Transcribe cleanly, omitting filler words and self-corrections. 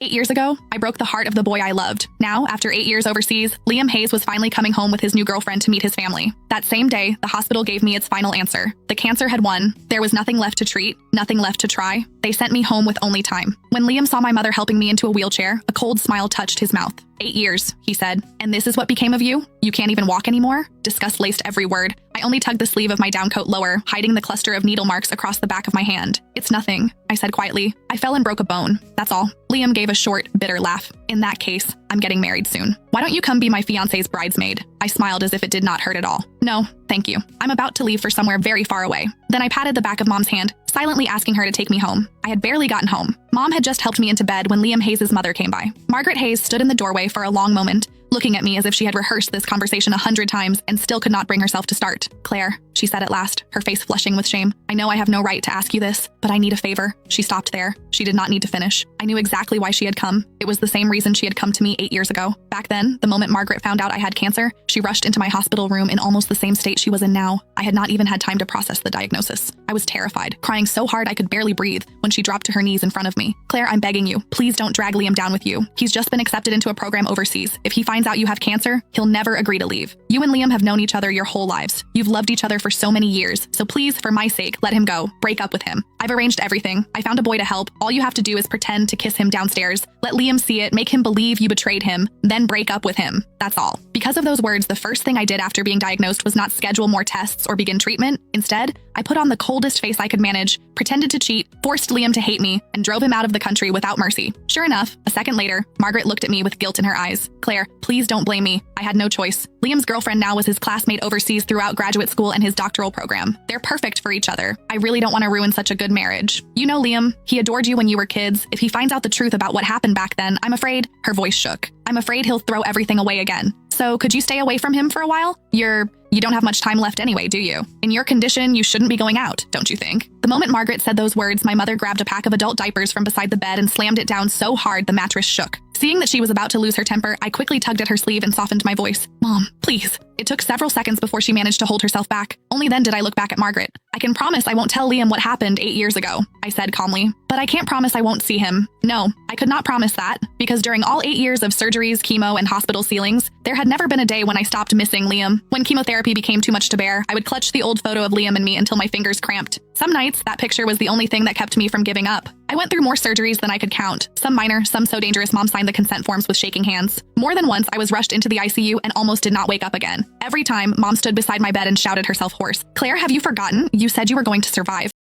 8 years ago, I broke the heart of the boy I loved. Now, after 8 years overseas, Liam Hayes was finally coming home with his new girlfriend to meet his family. That same day, the hospital gave me its final answer. The cancer had won. There was nothing left to treat, nothing left to try. They sent me home with only time. When Liam saw my mother helping me into a wheelchair, a cold smile touched his mouth. 8 years, he said. And this is what became of you? You can't even walk anymore? Disgust laced every word. I only tugged the sleeve of my downcoat lower, hiding the cluster of needle marks across the back of my hand. It's nothing, I said quietly. I fell and broke a bone. That's all. Liam gave a short, bitter laugh. In that case, I'm getting married soon. Why don't you come be my fiancé's bridesmaid? I smiled as if it did not hurt at all. No, thank you. I'm about to leave for somewhere very far away. Then I patted the back of Mom's hand, silently asking her to take me home. I had barely gotten home. Mom had just helped me into bed when Liam Hayes' mother came by. Margaret Hayes stood in the doorway for a long moment, looking at me as if she had rehearsed this conversation 100 times and still could not bring herself to start. Claire, she said at last, her face flushing with shame. I know I have no right to ask you this, but I need a favor. She stopped there. She did not need to finish. I knew exactly why she had come. It was the same reason she had come to me 8 years ago. Back then, the moment Margaret found out I had cancer, she rushed into my hospital room in almost the same state she was in now. I had not even had time to process the diagnosis. I was terrified, crying so hard I could barely breathe when she dropped to her knees in front of me. Claire, I'm begging you, please don't drag Liam down with you. He's just been accepted into a program overseas. If he finds out you have cancer, he'll never agree to leave. You and Liam have known each other your whole lives. You've loved each other for so many years, so please, for my sake, let him go. Break up with him. I've arranged everything. I found a boy to help. All you have to do is pretend to kiss him downstairs. Let Liam see it, make him believe you betrayed him, then break up with him. That's all. Because of those words, the first thing I did after being diagnosed was not schedule more tests or begin treatment. Instead, I put on the coldest face I could manage, pretended to cheat, forced Liam to hate me, and drove him out of the country without mercy. Sure enough, a second later, Margaret looked at me with guilt in her eyes. Claire, please don't blame me. I had no choice. Liam's girlfriend now was his classmate overseas throughout graduate school and his doctoral program. They're perfect for each other. I really don't want to ruin such a good marriage. You know Liam, he adored you when you were kids. If he finds out the truth about what happened back then, I'm afraid, her voice shook. I'm afraid he'll throw everything away again. So could you stay away from him for a while? You don't have much time left anyway, do you? In your condition, you shouldn't be going out, don't you think? The moment Margaret said those words, my mother grabbed a pack of adult diapers from beside the bed and slammed it down so hard the mattress shook. Seeing that she was about to lose her temper, I quickly tugged at her sleeve and softened my voice. Mom, please. It took several seconds before she managed to hold herself back. Only then did I look back at Margaret. I can promise I won't tell Liam what happened 8 years ago, I said calmly. But I can't promise I won't see him. No, I could not promise that, because during all 8 years of surgeries, chemo, and hospital ceilings, there had never been a day when I stopped missing Liam. When chemotherapy became too much to bear, I would clutch the old photo of Liam and me until my fingers cramped. Some nights, that picture was the only thing that kept me from giving up. I went through more surgeries than I could count. Some minor, some so dangerous. Mom signed the consent forms with shaking hands. More than once, I was rushed into the ICU and almost did not wake up again. Every time, Mom stood beside my bed and shouted herself hoarse. Claire, have you forgotten? You said you were going to survive.